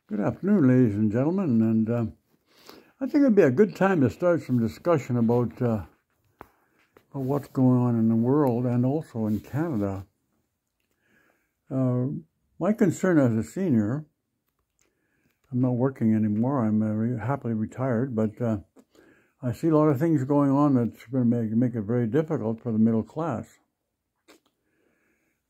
Good afternoon, ladies and gentlemen, and I think it'd be a good time to start some discussion about what's going on in the world and also in Canada. My concern as a senior, I'm not working anymore, I'm happily retired, but I see a lot of things going on that's going to make it very difficult for the middle class.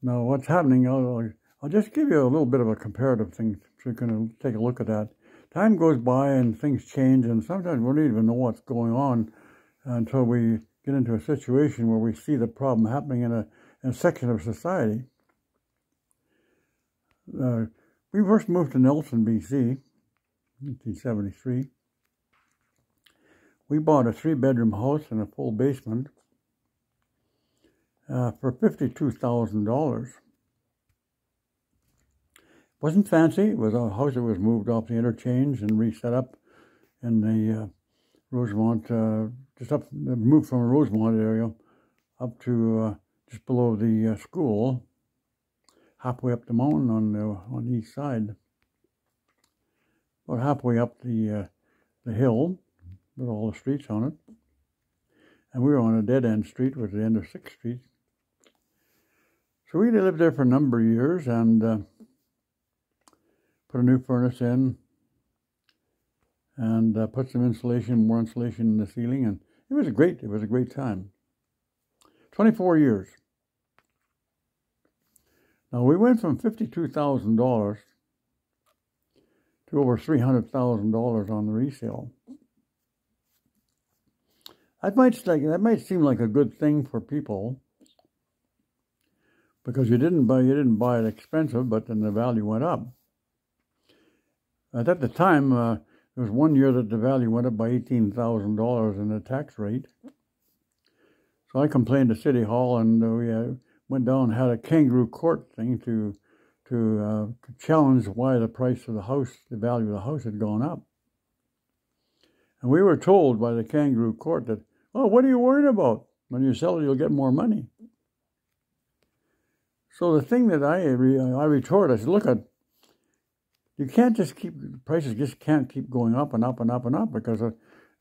Now, what's happening, I'll just give you a little bit of a comparative thing so you can take a look at that. Time goes by and things change, and sometimes we don't even know what's going on until we get into a situation where we see the problem happening in a section of society. We first moved to Nelson, BC, 1973. We bought a 3-bedroom house and a full basement for $52,000. Wasn't fancy. It was a house that was moved off the interchange and reset up in the Rosemont, moved from the Rosemont area up to just below the school, halfway up the mountain on the east side. About halfway up the hill with all the streets on it. And we were on a dead-end street, which was the end of 6th Street. So we lived there for a number of years and put a new furnace in and put some more insulation in the ceiling, and it was a great time. 24 years. Now we went from $52,000 to over $300,000 on the resale. That might seem like a good thing for people because you didn't buy it expensive, but then the value went up. At the time, there was 1 year that the value went up by $18,000 in the tax rate. So I complained to City Hall, and we went down and had a kangaroo court thing to challenge why the price of the house, the value of the house had gone up. And we were told by the kangaroo court that, oh, what are you worried about? When you sell it, you'll get more money. So the thing that I retorted, I said, look, you can't just prices just can't keep going up and up and up and up because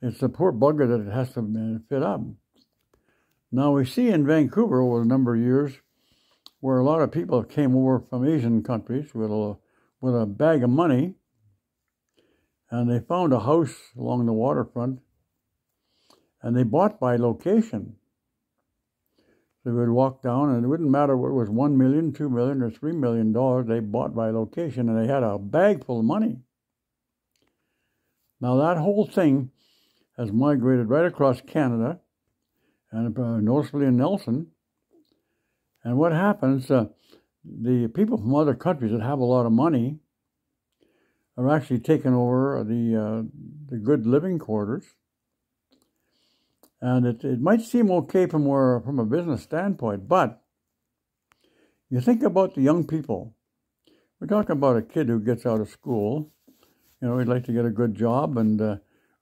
it's the poor bugger that it has to fit up. Now we see in Vancouver over a number of years where a lot of people came over from Asian countries with a bag of money, and they found a house along the waterfront, and they bought by location. They would walk down, and it wouldn't matter what it was, $1 million, $2 million, or $3 million. They bought by location, and they had a bag full of money. Now that whole thing has migrated right across Canada, and noticeably in Nelson. And what happens? The people from other countries that have a lot of money are actually taking over the good living quarters. And it might seem okay from a business standpoint, but you think about the young people. We're talking about a kid who gets out of school. You know, he'd like to get a good job and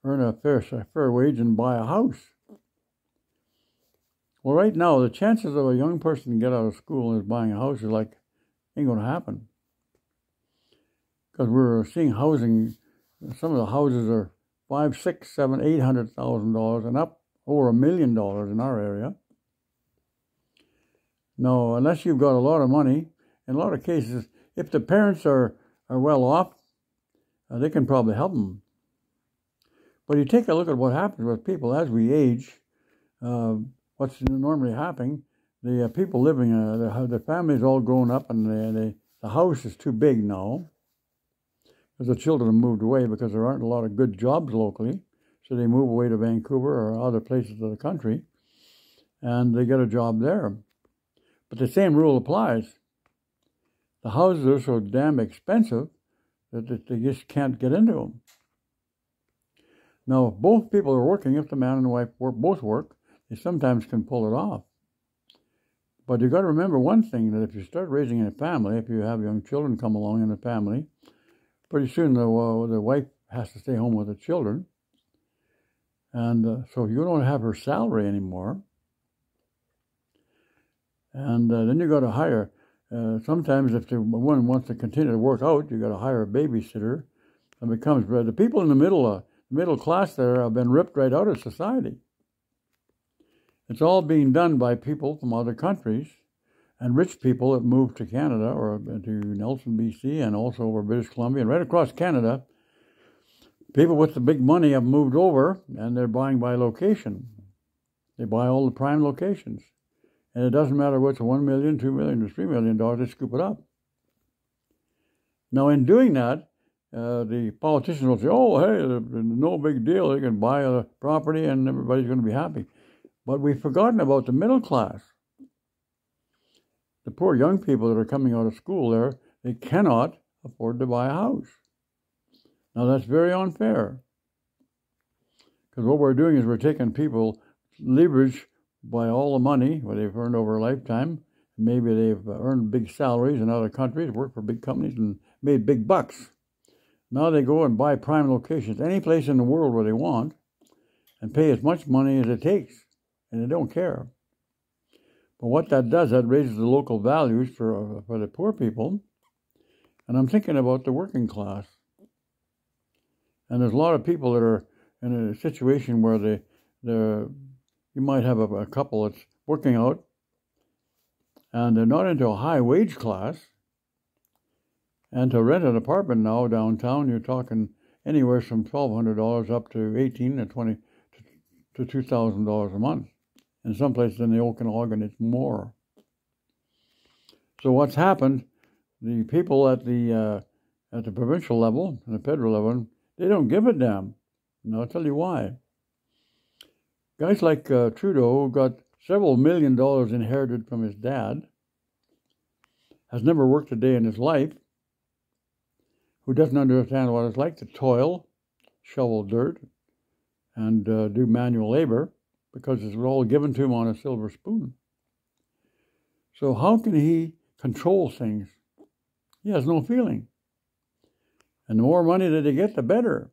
earn a fair wage and buy a house. Well, right now, the chances of a young person to get out of school and is buying a house is like, ain't going to happen. Because we're seeing housing, some of the houses are $500,000, $600,000, $700,000, $800,000 and up. Over $1 million in our area. No, unless you've got a lot of money, in a lot of cases, if the parents are well off, they can probably help them. But you take a look at what happens with people as we age, what's normally happening, the people living, the families all grown up, and the house is too big now, because the children have moved away because there aren't a lot of good jobs locally. So they move away to Vancouver or other places of the country, and they get a job there. But the same rule applies. The houses are so damn expensive that they just can't get into them. Now, if both people are working, if the man and the wife both work, they sometimes can pull it off. But you've got to remember one thing, that if you start raising a family, if you have young children come along in the family, pretty soon the wife has to stay home with the children. And so you don't have her salary anymore. And then you got to hire. Sometimes if the one wants to continue to work out, you got to hire a babysitter and becomes the people in the middle class there have been ripped right out of society. It's all being done by people from other countries and rich people that moved to Canada or to Nelson, BC, and also over British Columbia and right across Canada. People with the big money have moved over, and they're buying by location. They buy all the prime locations. And it doesn't matter what's $1 million, $2 million, or $3 million, they scoop it up. Now, in doing that, the politicians will say, oh, hey, no big deal. They can buy a property and everybody's going to be happy. But we've forgotten about the middle class. The poor young people that are coming out of school there, they cannot afford to buy a house. Now, that's very unfair. Because what we're doing is we're taking people leverage by all the money what they've earned over a lifetime. Maybe they've earned big salaries in other countries, worked for big companies, and made big bucks. Now they go and buy prime locations, any place in the world where they want, and pay as much money as it takes, and they don't care. But what that does, that raises the local values for the poor people. And I'm thinking about the working class. And there's a lot of people that are in a situation where you might have a couple that's working out, and they're not into a high wage class. And to rent an apartment now downtown, you're talking anywhere from $1,200 up to $1,800 to $20 to $2,000 a month. In some places in the Okanagan, it's more. So what's happened? The people at the provincial level and the federal level, they don't give a damn. And I'll tell you why. Guys like Trudeau, who got several $1 million inherited from his dad, has never worked a day in his life, who doesn't understand what it's like to toil, shovel dirt, and do manual labor, because it's all given to him on a silver spoon. So how can he control things? He has no feeling. And the more money that they get, the better.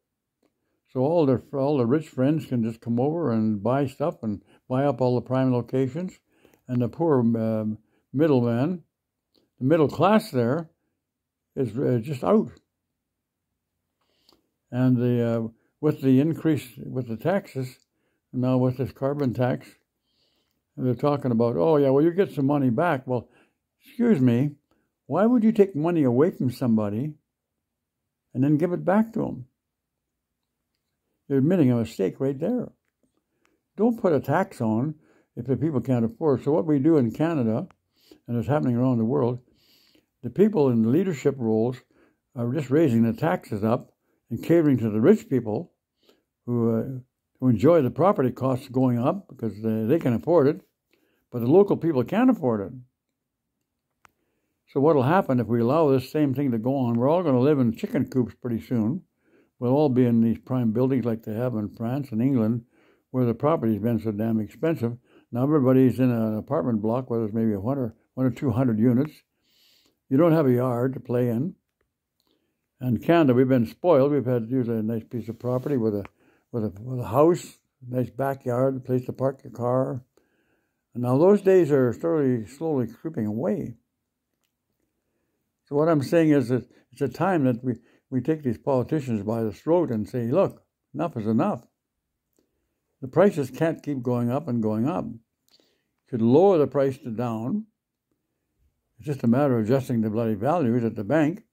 So all the rich friends can just come over and buy stuff and buy up all the prime locations. And the poor middleman, the middle class there, is just out. And with the increase, with the taxes, now with this carbon tax, they're talking about, oh yeah, well you get some money back. Well, excuse me, why would you take money away from somebody and then give it back to them? You're admitting a mistake right there. Don't put a tax on if the people can't afford. So what we do in Canada, and it's happening around the world, the people in the leadership roles are just raising the taxes up and catering to the rich people who enjoy the property costs going up because they can afford it, but the local people can't afford it. So what will happen if we allow this same thing to go on? We're all going to live in chicken coops pretty soon. We'll all be in these prime buildings like they have in France and England, where the property's been so damn expensive. Now everybody's in an apartment block where there's maybe one or 200 units. You don't have a yard to play in. And Canada, we've been spoiled. We've had to use a nice piece of property with a house, nice backyard, a place to park your car. And now those days are slowly creeping away. So what I'm saying is that it's a time that we take these politicians by the throat and say, look, enough is enough. The prices can't keep going up and going up. You should lower the price to down. It's just a matter of adjusting the bloody values at the bank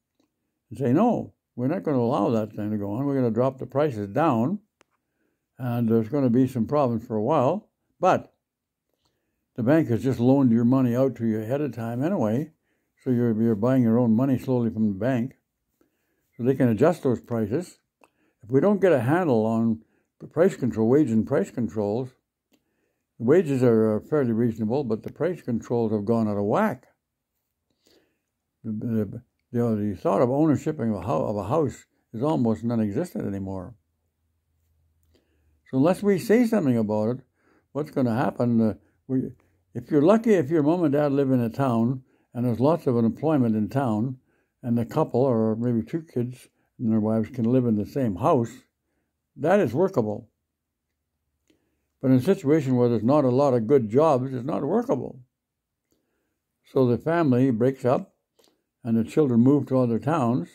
and say, no, we're not going to allow that thing to go on. We're going to drop the prices down, and there's going to be some problems for a while, but the bank has just loaned your money out to you ahead of time anyway, so you're buying your own money slowly from the bank, so they can adjust those prices. If we don't get a handle on the price control, wage and price controls, the wages are fairly reasonable, but the price controls have gone out of whack. The thought of ownership of a house is almost non-existent anymore. So unless we say something about it, what's going to happen? If you're lucky, if your mom and dad live in a town and there's lots of unemployment in town, and the couple or maybe two kids and their wives can live in the same house, that is workable. But in a situation where there's not a lot of good jobs, it's not workable. So the family breaks up, and the children move to other towns,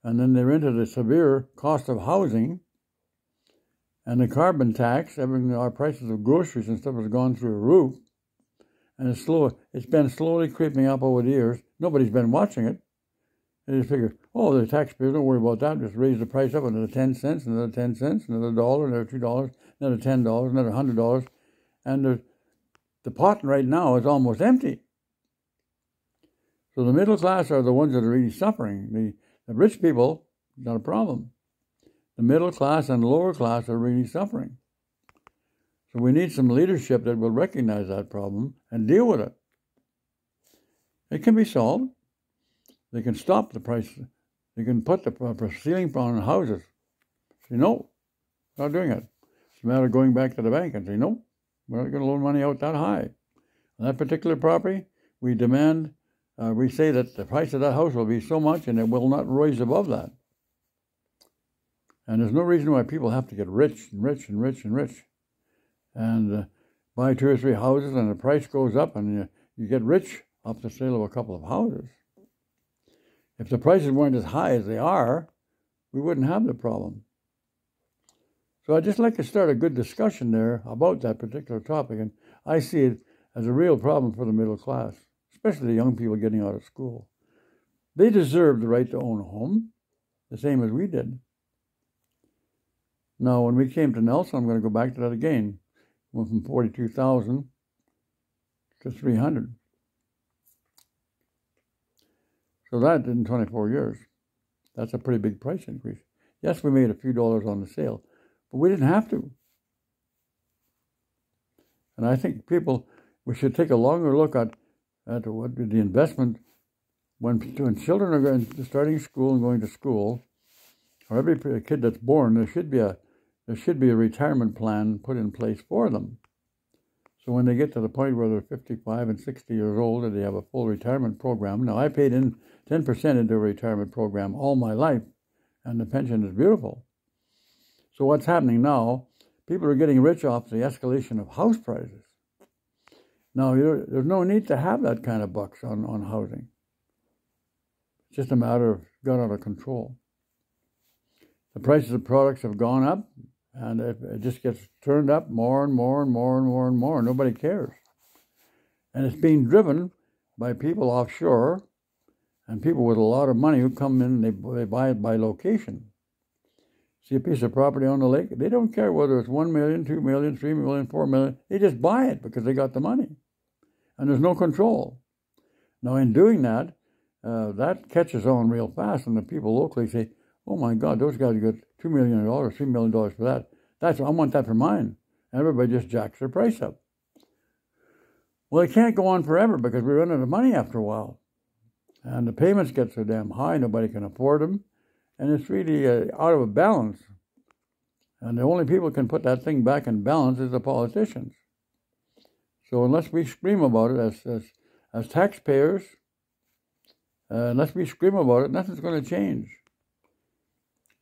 and then they're into the severe cost of housing and the carbon tax. Everything, our prices of groceries and stuff has gone through the roof, and it's been slowly creeping up over the years. Nobody's been watching it. They just figure, oh, the taxpayers, don't worry about that. Just raise the price up another 10 cents, another 10 cents, another $1, another $2, another $10, another $100, and the pot right now is almost empty. So the middle class are the ones that are really suffering. The rich people, not a problem. The middle class and the lower class are really suffering. So we need some leadership that will recognize that problem and deal with it. It can be solved. They can stop the price. They can put the ceiling on houses. Say, no, not doing it. It's a matter of going back to the bank and say, no, we're not going to loan money out that high. On that particular property, we demand, we say that the price of that house will be so much and it will not rise above that. And there's no reason why people have to get rich and rich and rich and rich and buy 2 or 3 houses, and the price goes up and you get rich off the sale of a couple of houses. If the prices weren't as high as they are, we wouldn't have the problem. So I'd just like to start a good discussion there about that particular topic, and I see it as a real problem for the middle class, especially the young people getting out of school. They deserve the right to own a home, the same as we did. Now, when we came to Nelson, I'm going to go back to that again. Went from 42,000 to 300. So that in 24 years. That's a pretty big price increase. Yes, we made a few dollars on the sale, but we didn't have to. And I think we should take a longer look at what the investment when children are starting school and going to school, or every kid that's born, there should be a retirement plan put in place for them. So when they get to the point where they're 55 and 60 years old and they have a full retirement program. Now, I paid in 10% into a retirement program all my life, and the pension is beautiful. So what's happening now, people are getting rich off the escalation of house prices. Now, there's no need to have that kind of bucks on housing. It's just a matter of got out of control. The prices of products have gone up, and it just gets turned up more and more and more and more and more. Nobody cares. And it's being driven by people offshore and people with a lot of money who come in and they buy it by location. See a piece of property on the lake, they don't care whether it's 1 million, 2 million, 3 million, 4 million. They just buy it because they got the money. And there's no control. Now, in doing that, that catches on real fast, and the people locally say, oh my God, those guys got $2 million, $3 million for that. I want that for mine. And everybody just jacks their price up. Well, it can't go on forever because we run out of money after a while. And the payments get so damn high, nobody can afford them. And it's really out of balance. And the only people who can put that thing back in balance is the politicians. So unless we scream about it as taxpayers, unless we scream about it, nothing's going to change.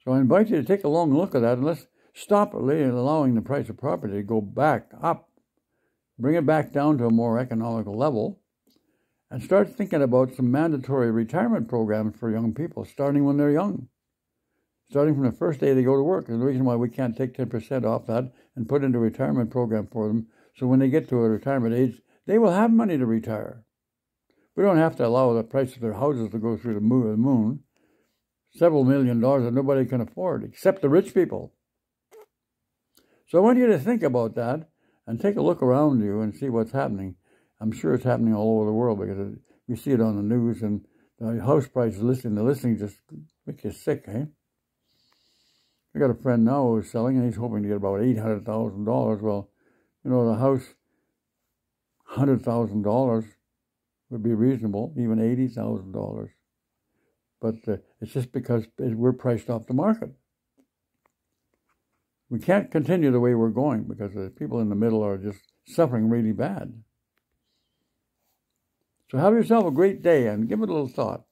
So I invite you to take a long look at that, and let's stop allowing the price of property to go back up, bring it back down to a more economical level, and start thinking about some mandatory retirement programs for young people, starting when they're young, starting from the first day they go to work. There's the reason why we can't take 10% off that and put into a retirement program for them, so when they get to a retirement age, they will have money to retire. We don't have to allow the price of their houses to go through the moon. Several $1 million that nobody can afford, except the rich people. So I want you to think about that and take a look around you and see what's happening. I'm sure it's happening all over the world because we see it on the news, and the house prices the listing just makes you sick, eh? I got a friend now who's selling, and he's hoping to get about $800,000. Well, you know, the house, $100,000 would be reasonable, even $80,000. But it's just because we're priced off the market. We can't continue the way we're going because the people in the middle are just suffering really bad. So have yourself a great day and give it a little thought.